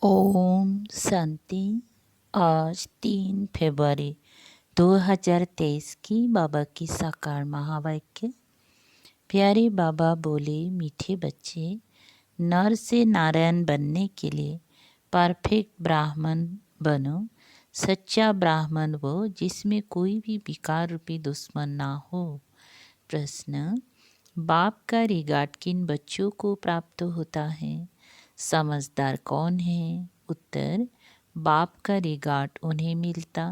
ओम शांति। आज 3 फरवरी 2023 की बाबा की साकार महावाक्य। प्यारे बाबा बोले, मीठे बच्चे, नर से नारायण बनने के लिए परफेक्ट ब्राह्मण बनो। सच्चा ब्राह्मण वो जिसमें कोई भी विकार रूपी दुश्मन ना हो। प्रश्न: बाप का रिगार्ड किन बच्चों को प्राप्त होता है? समझदार कौन है? उत्तर: बाप का रिगार्ड उन्हें मिलता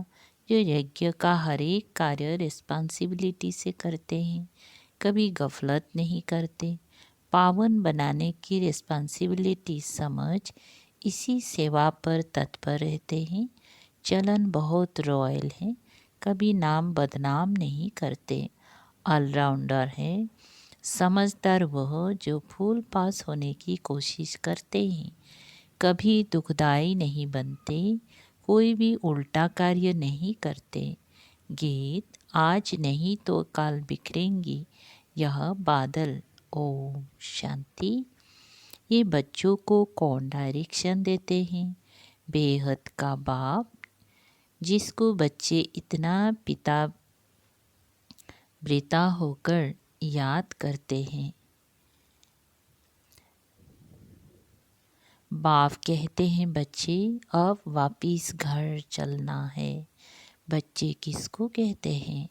जो यज्ञ का हर एक कार्य रिस्पॉन्सिबिलिटी से करते हैं, कभी गफलत नहीं करते। पावन बनाने की रिस्पॉन्सिबिलिटी समझ इसी सेवा पर तत्पर रहते हैं। चलन बहुत रॉयल है, कभी नाम बदनाम नहीं करते। ऑलराउंडर है। समझदार वह जो फुल पास होने की कोशिश करते हैं, कभी दुखदाई नहीं बनते, कोई भी उल्टा कार्य नहीं करते। गीत: आज नहीं तो कल बिखरेंगी यह बादल। ओम शांति। ये बच्चों को कौन डायरेक्शन देते हैं? बेहद का बाप, जिसको बच्चे इतना पिता वृता होकर याद करते हैं। बाप कहते हैं, बच्चे अब वापिस घर चलना है। बच्चे किसको कहते हैं?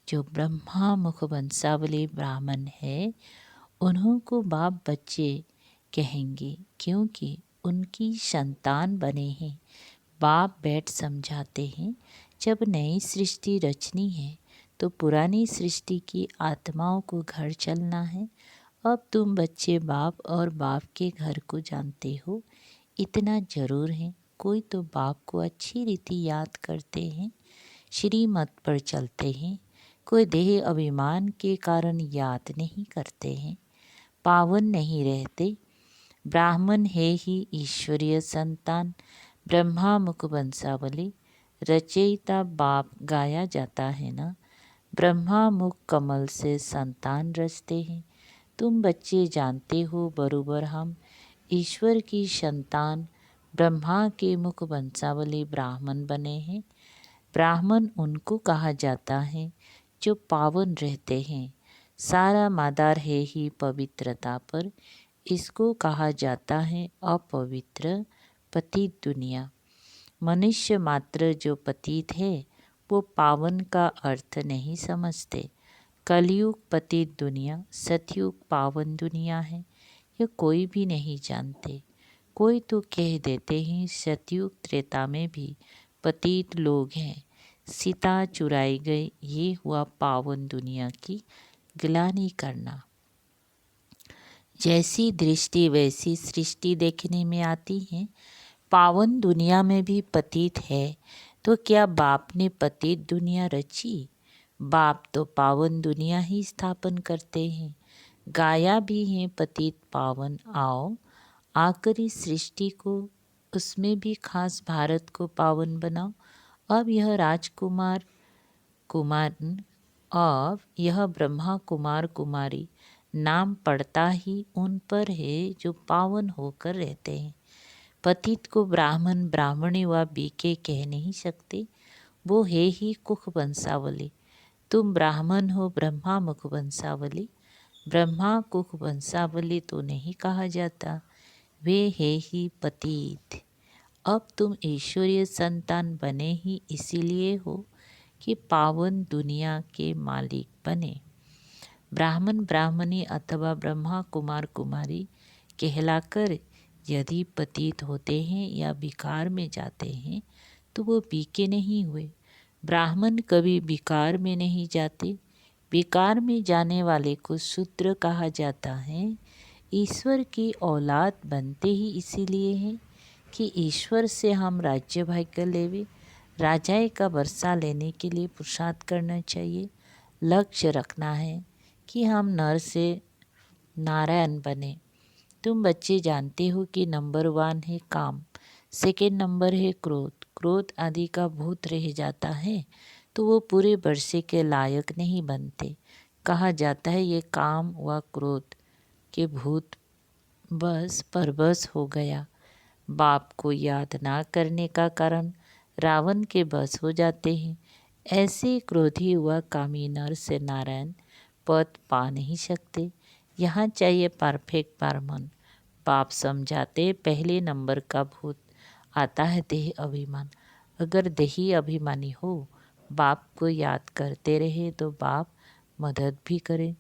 जो ब्रह्मा मुख वंशावली ब्राह्मण है, उन्हों को बाप बच्चे कहेंगे, क्योंकि उनकी संतान बने हैं। बाप बैठ समझाते हैं, जब नई सृष्टि रचनी है तो पुरानी सृष्टि की आत्माओं को घर चलना है। अब तुम बच्चे बाप और बाप के घर को जानते हो, इतना जरूर है। कोई तो बाप को अच्छी रीति याद करते हैं, श्रीमत पर चलते हैं। कोई देह अभिमान के कारण याद नहीं करते हैं, पावन नहीं रहते। ब्राह्मण है ही ईश्वरीय संतान, ब्रह्मा मुख वंशावली रचयिता बाप गाया जाता है ना। ब्रह्मा मुख कमल से संतान रचते हैं। तुम बच्चे जानते हो बरोबर, हम ईश्वर की संतान ब्रह्मा के मुख वंशावली ब्राह्मण बने हैं। ब्राह्मण उनको कहा जाता है जो पावन रहते हैं। सारा मादार है ही पवित्रता पर, इसको कहा जाता है अपवित्र पतित दुनिया। मनुष्य मात्र जो पतित है वो पावन का अर्थ नहीं समझते। कलयुग पतित दुनिया, सतयुग पावन दुनिया है, यह कोई भी नहीं जानते। कोई तो कह देते हैं सतयुग त्रेता में भी पतित लोग हैं, सीता चुराई गई, ये हुआ पावन दुनिया की गिलानी करना। जैसी दृष्टि वैसी सृष्टि देखने में आती है। पावन दुनिया में भी पतित है, तो क्या बाप ने पतित दुनिया रची? बाप तो पावन दुनिया ही स्थापन करते हैं। गाया भी है पतित पावन, आओ आखिरी सृष्टि को, उसमें भी खास भारत को पावन बनाओ। अब यह राजकुमार कुमार, अब यह ब्रह्मा कुमार कुमारी नाम पड़ता ही उन पर है जो पावन होकर रहते हैं। पतित को ब्राह्मण ब्राह्मणी व बीके कह नहीं सकते, वो है ही कुख वंशावली। तुम ब्राह्मण हो ब्रह्मा मुख वंशावली, ब्रह्मा कुख वंशावली तो नहीं कहा जाता, वे है ही पतित। अब तुम ईश्वरीय संतान बने ही इसीलिए हो कि पावन दुनिया के मालिक बने। ब्राह्मण ब्राह्मणी अथवा ब्रह्मा कुमार कुमारी कहलाकर यदि पतित होते हैं या विकार में जाते हैं तो वो बीके नहीं हुए। ब्राह्मण कभी विकार में नहीं जाते। विकार में जाने वाले को शूद्र कहा जाता है। ईश्वर की औलाद बनते ही इसीलिए हैं कि ईश्वर से हम राज्य भाग्य लेवे। राजाए का वर्षा लेने के लिए पुरुषार्थ करना चाहिए। लक्ष्य रखना है कि हम नर से नारायण बने। तुम बच्चे जानते हो कि नंबर 1 है काम, सेकेंड नंबर है क्रोध। क्रोध आदि का भूत रह जाता है तो वो पूरे वर्षे के लायक नहीं बनते। कहा जाता है ये काम व क्रोध के भूत बस परवश हो गया, बाप को याद ना करने का कारण रावण के बस हो जाते हैं। ऐसे क्रोधी व कामी नर से नारायण पद पा नहीं सकते। यहाँ चाहिए परफेक्ट ब्राह्मण। बाप समझाते पहले नंबर का भूत आता है देह अभिमान। अगर देही अभिमानी हो, बाप को याद करते रहे तो बाप मदद भी करें।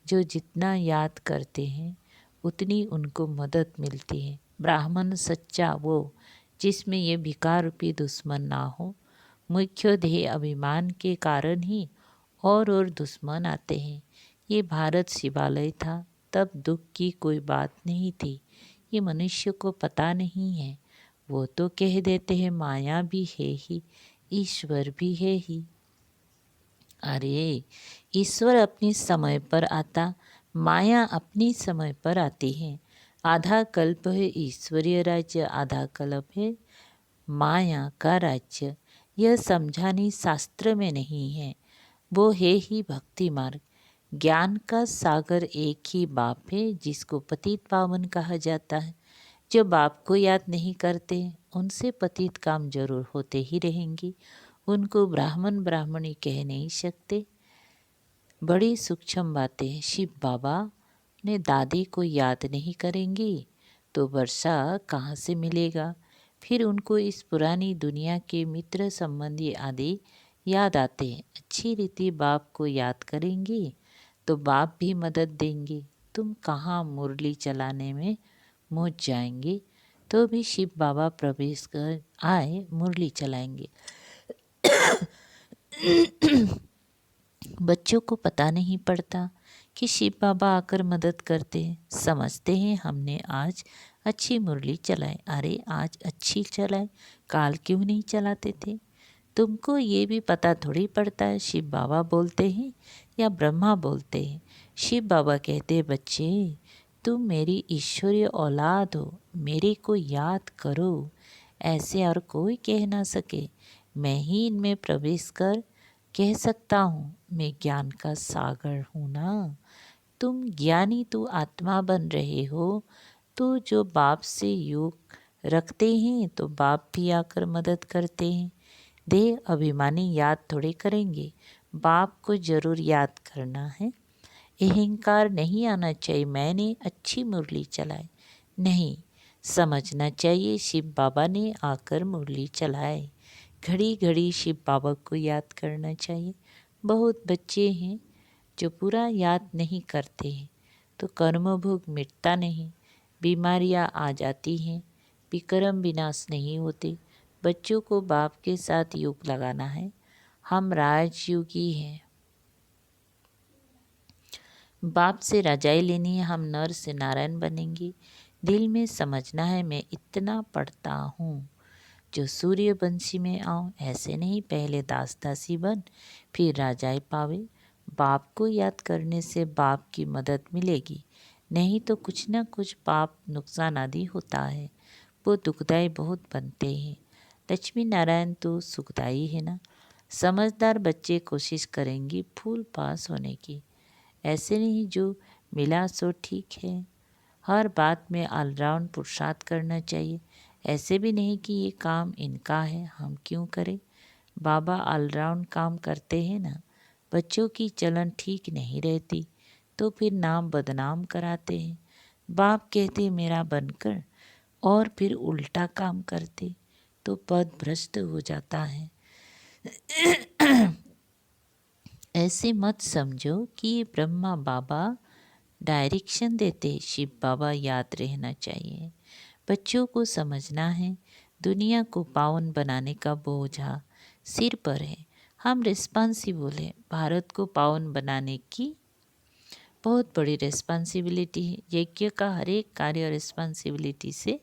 जो जितना याद करते हैं उतनी उनको मदद मिलती है। ब्राह्मण सच्चा वो जिसमें ये विकार रूपी दुश्मन ना हो। मुख्य देह अभिमान के कारण ही और दुश्मन आते हैं। ये भारत शिवालय था, तब दुख की कोई बात नहीं थी। ये मनुष्य को पता नहीं है। वो तो कह देते हैं माया भी है ही, ईश्वर भी है ही। अरे ईश्वर अपने समय पर आता, माया अपनी समय पर आती है। आधा कल्प है ईश्वरीय राज्य, आधा कल्प है माया का राज्य। यह समझानी शास्त्र में नहीं है, वो है ही भक्ति मार्ग। ज्ञान का सागर एक ही बाप है जिसको पतित पावन कहा जाता है। जो बाप को याद नहीं करते उनसे पतित काम जरूर होते ही रहेंगे। उनको ब्राह्मण ब्राह्मणी कह नहीं सकते। बड़ी सूक्ष्म बातें। शिव बाबा ने दादी को याद नहीं करेंगे तो वर्षा कहाँ से मिलेगा। फिर उनको इस पुरानी दुनिया के मित्र संबंधी आदि याद आते हैं। अच्छी रीति बाप को याद करेंगे तो बाप भी मदद देंगे। तुम कहाँ मुरली चलाने में मुझ जाएंगे तो भी शिव बाबा प्रवेश कर आए मुरली चलाएंगे। बच्चों को पता नहीं पड़ता कि शिव बाबा आकर मदद करते हैं। समझते हैं हमने आज अच्छी मुरली चलाई। अरे आज अच्छी चलाई, काल क्यों नहीं चलाते थे। तुमको ये भी पता थोड़ी पड़ता है शिव बाबा बोलते हैं या ब्रह्मा बोलते हैं। शिव बाबा कहते बच्चे तुम मेरी ईश्वरीय औलाद हो, मेरे को याद करो। ऐसे और कोई कह ना सके। मैं ही इनमें प्रवेश कर कह सकता हूँ मैं ज्ञान का सागर हूँ ना। तुम ज्ञानी तू आत्मा बन रहे हो तो जो बाप से योग रखते हैं तो बाप भी आकर मदद करते हैं। देह अभिमानी याद थोड़े करेंगे, बाप को जरूर याद करना है। अहंकार नहीं आना चाहिए मैंने अच्छी मुरली चलाई, नहीं। समझना चाहिए शिव बाबा ने आकर मुरली चलाए। घड़ी घड़ी शिव बाबा को याद करना चाहिए। बहुत बच्चे हैं जो पूरा याद नहीं करते हैं तो कर्मभोग मिटता नहीं, बीमारियां आ जाती हैं, विक्रम विनाश नहीं होते। बच्चों को बाप के साथ योग लगाना है। हम राजयोगी हैं, बाप से रजाई लेनी है। हम नर से नारायण बनेंगे। दिल में समझना है मैं इतना पढ़ता हूँ जो सूर्यवंशी में आऊँ। ऐसे नहीं पहले दास दासी बन फिर राजाई पावे। बाप को याद करने से बाप की मदद मिलेगी, नहीं तो कुछ ना कुछ पाप नुकसान आदि होता है। वो दुखदाई बहुत बनते हैं। लक्ष्मी नारायण तो सुखदाई है ना। समझदार बच्चे कोशिश करेंगे फुल पास होने की। ऐसे नहीं जो मिला सो ठीक है। हर बात में ऑलराउंड पुरुषार्थ करना चाहिए। ऐसे भी नहीं कि ये काम इनका है हम क्यों करें। बाबा ऑलराउंड काम करते हैं ना। बच्चों की चलन ठीक नहीं रहती तो फिर नाम बदनाम कराते हैं। बाप कहते मेरा बनकर और फिर उल्टा काम करते तो पद भ्रष्ट हो जाता है। ऐसे मत समझो कि ये ब्रह्मा बाबा डायरेक्शन देते। शिव बाबा याद रहना चाहिए। बच्चों को समझना है दुनिया को पावन बनाने का बोझा सिर पर है। हम रिस्पॉन्सिबल हैं। भारत को पावन बनाने की बहुत बड़ी रिस्पॉन्सिबिलिटी है। यज्ञ का हर एक कार्य रिस्पॉन्सिबिलिटी से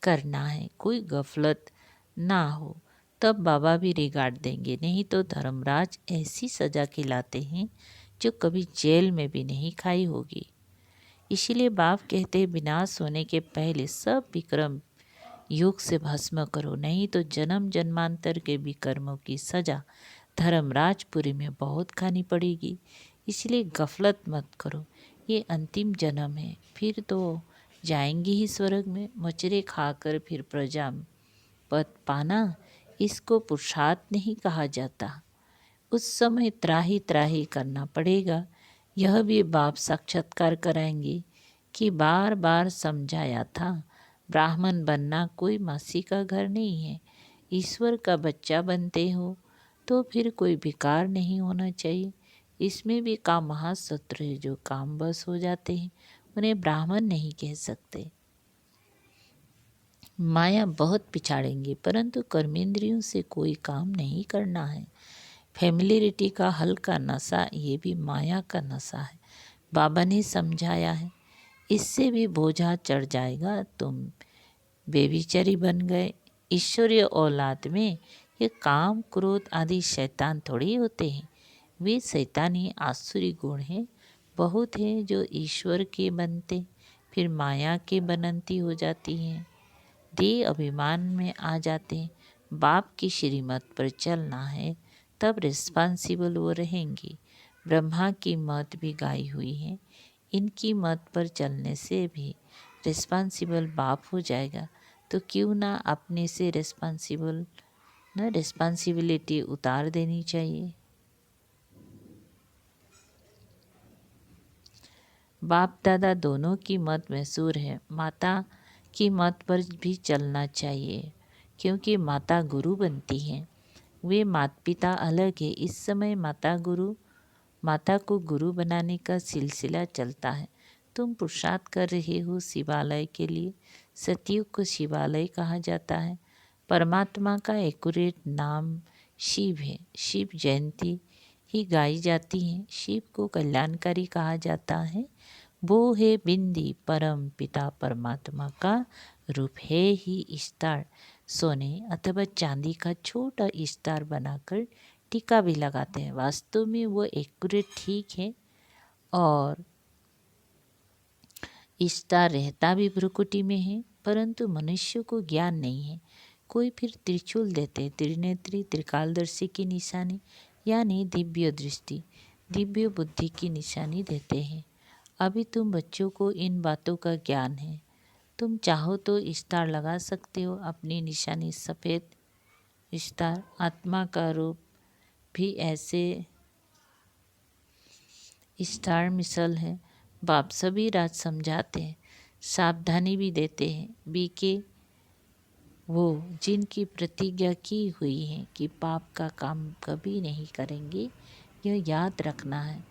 करना है, कोई गफलत ना हो, तब बाबा भी रिगार्ड देंगे। नहीं तो धर्मराज ऐसी सजा खिलाते हैं जो कभी जेल में भी नहीं खाई होगी। इसीलिए बाप कहते हैं विनाश होने के पहले सब विक्रम योग से भस्म करो, नहीं तो जन्म जन्मांतर के विकर्मों की सजा धर्मराजपुरी में बहुत खानी पड़ेगी। इसलिए गफलत मत करो। ये अंतिम जन्म है, फिर तो जाएंगे ही स्वर्ग में। मचरे खाकर फिर प्रजा पद पाना, इसको पुरुषार्थ नहीं कहा जाता। उस समय त्राही त्राही करना पड़ेगा। यह भी बाप साक्षात्कार कराएंगे कि बार बार समझाया था, ब्राह्मण बनना कोई मासी का घर नहीं है। ईश्वर का बच्चा बनते हो तो फिर कोई विकार नहीं होना चाहिए। इसमें भी काम महाशत्रु है, जो काम बस हो जाते हैं उन्हें ब्राह्मण नहीं कह सकते। माया बहुत पिछाड़ेंगे, परंतु कर्मेंद्रियों से कोई काम नहीं करना है। फैमिलियरिटी का हल्का नशा, ये भी माया का नशा है। बाबा ने समझाया है, इससे भी बोझा चढ़ जाएगा। तुम बेविचारी बन गए। ईश्वरीय औलाद में ये काम क्रोध आदि शैतान थोड़ी होते हैं। वे शैतानी आसुरी गुण हैं। बहुत हैं जो ईश्वर के बनते फिर माया के बनंती हो जाती हैं। देह अभिमान में आ जाते हैं। बाप की श्रीमत पर चलना है, तब रिस्पॉन्सिबल वो रहेंगी। ब्रह्मा की मत भी गाई हुई है। इनकी मत पर चलने से भी रिस्पॉन्सिबल बाप हो जाएगा। तो क्यों ना अपने से रिस्पॉन्सिबिलिटी उतार देनी चाहिए। बाप दादा दोनों की मत मैसूर है। माता की मत पर भी चलना चाहिए, क्योंकि माता गुरु बनती हैं। वे माता पिता अलग है। इस समय माता को गुरु बनाने का सिलसिला चलता है। तुम पुरुषार्थ कर रहे हो शिवालय के लिए। सतयुग को शिवालय कहा जाता है। परमात्मा का एक्यूरेट नाम शिव है। शिव जयंती ही गाई जाती है। शिव को कल्याणकारी कहा जाता है। वो है बिंदी परम पिता परमात्मा का रूप है ही स्टार। सोने अथवा चांदी का छोटा स्टार बनाकर टीका भी लगाते हैं। वास्तव में वो एक्यूरेट ठीक है। और स्टार रहता भी भ्रुकुटी में है, परंतु मनुष्य को ज्ञान नहीं है। कोई फिर त्रिशूल देते, त्रिनेत्री त्रिकालदर्शी की निशानी यानी दिव्य दृष्टि दिव्य बुद्धि की निशानी देते हैं। अभी तुम बच्चों को इन बातों का ज्ञान है। तुम चाहो तो स्टार लगा सकते हो। अपनी निशानी सफ़ेद स्टार। आत्मा का रूप भी ऐसे स्टार मिसल है। बाप सभी रात समझाते हैं, सावधानी भी देते हैं। बीके वो जिनकी प्रतिज्ञा की हुई है कि पाप का काम कभी नहीं करेंगे, यह याद रखना है।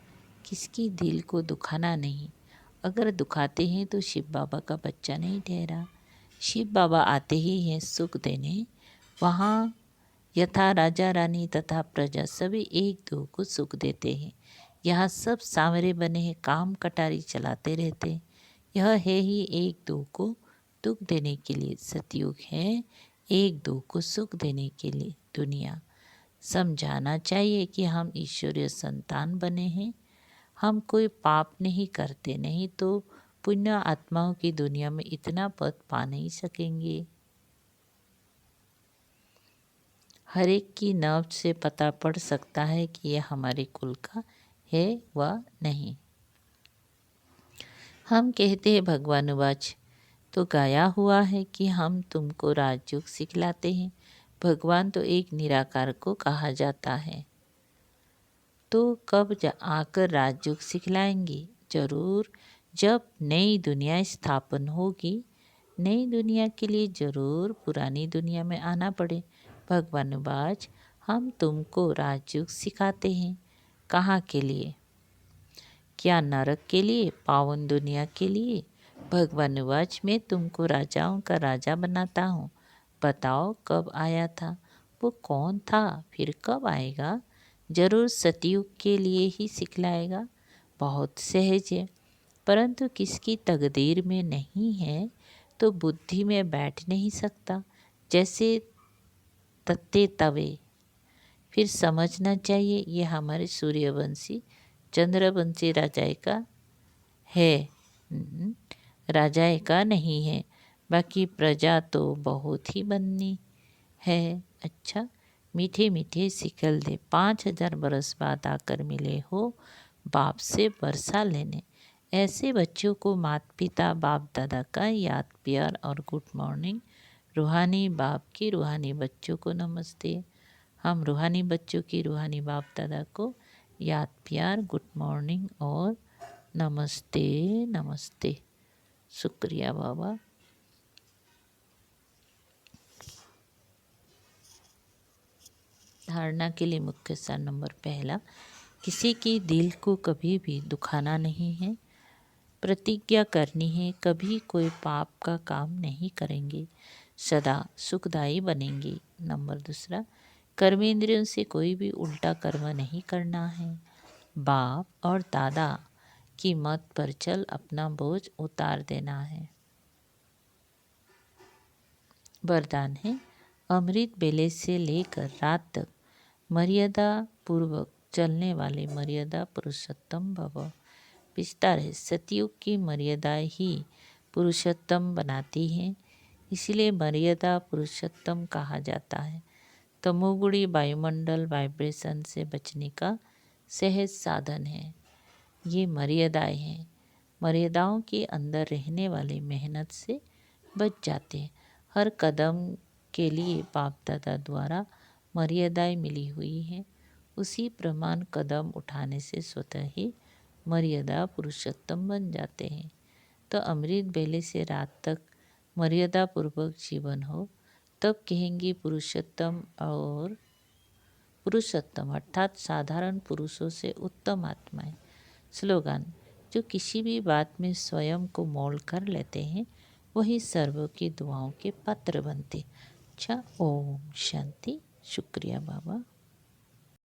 किसकी दिल को दुखाना नहीं। अगर दुखाते हैं तो शिव बाबा का बच्चा नहीं ठहरा। शिव बाबा आते ही हैं सुख देने। वहाँ यथा राजा रानी तथा प्रजा सभी एक दो को सुख देते हैं। यहाँ सब सांवरे बने हैं, काम कटारी चलाते रहते हैं। यह है ही एक दो को दुख देने के लिए। सतयुग है एक दो को सुख देने के लिए। दुनिया समझाना चाहिए कि हम ईश्वरीय संतान बने हैं। हम कोई पाप नहीं करते, नहीं तो पुण्य आत्माओं की दुनिया में इतना पद पा नहीं सकेंगे। हर एक की नब्ज से पता पड़ सकता है कि यह हमारे कुल का है व नहीं। हम कहते हैं भगवानुवाच, तो गाया हुआ है कि हम तुमको राजयोग सिखलाते हैं। भगवान तो एक निराकार को कहा जाता है। तो कब आकर राजयोग सिखलाएंगे? जरूर, जब नई दुनिया स्थापन होगी। नई दुनिया के लिए जरूर पुरानी दुनिया में आना पड़े। भगवानुवाच, हम तुमको राजयोग सिखाते हैं। कहाँ के लिए? क्या नरक के लिए, पावन दुनिया के लिए? भगवानुवाच, मैं तुमको राजाओं का राजा बनाता हूँ। बताओ कब आया था? वो कौन था? फिर कब आएगा? जरूर सतयुग के लिए ही सिखलाएगा। बहुत सहज है, परंतु किसकी तकदीर में नहीं है तो बुद्धि में बैठ नहीं सकता। जैसे तत्ते तवे। फिर समझना चाहिए ये हमारे सूर्यवंशी चंद्रवंशी राजाए का है, राजाए का नहीं है। बाकी प्रजा तो बहुत ही बननी है। अच्छा, मीठे मीठे सिकल दे। 5000 बरस बाद आकर मिले हो बाप से बरसा लेने। ऐसे बच्चों को माता पिता बाप दादा का याद प्यार और गुड मॉर्निंग। रूहानी बाप की रूहानी बच्चों को नमस्ते। हम रूहानी बच्चों की रूहानी बाप दादा को याद प्यार गुड मॉर्निंग और नमस्ते नमस्ते। शुक्रिया बाबा। धारणा के लिए मुख्य सार नंबर पहला, किसी की दिल को कभी भी दुखाना नहीं है। प्रतिज्ञा करनी है कभी कोई पाप का काम नहीं करेंगे, सदा सुखदायी बनेंगे। नंबर दूसरा, कर्मेंद्रियों से कोई भी उल्टा कर्म नहीं करना है। बाप और दादा की मत पर चल अपना बोझ उतार देना है। वरदान है, अमृत बेले से लेकर रात तक मर्यादा पूर्वक चलने वाले मर्यादा पुरुषोत्तम भव। विस्तार है, सतयुग की मर्यादा ही पुरुषोत्तम बनाती है, इसलिए मर्यादा पुरुषोत्तम कहा जाता है। तमोगुणी वायुमंडल वाइब्रेशन से बचने का सहज साधन है। ये मर्यादाएं हैं। मर्यादाओं के अंदर रहने वाले मेहनत से बच जाते हैं। हर कदम के लिए बाप दादा द्वारा मर्यादाएं मिली हुई हैं। उसी प्रमाण कदम उठाने से स्वतः ही मर्यादा पुरुषोत्तम बन जाते हैं। तो अमृत बेले से रात तक मर्यादा पूर्वक जीवन हो, तब कहेंगे पुरुषोत्तम। और पुरुषोत्तम अर्थात साधारण पुरुषों से उत्तम आत्माएं। स्लोगन, जो किसी भी बात में स्वयं को मोल कर लेते हैं वही सर्व की दुआओं के पात्र बनते। अच्छा, ओम शांति। शुक्रिया बाबा।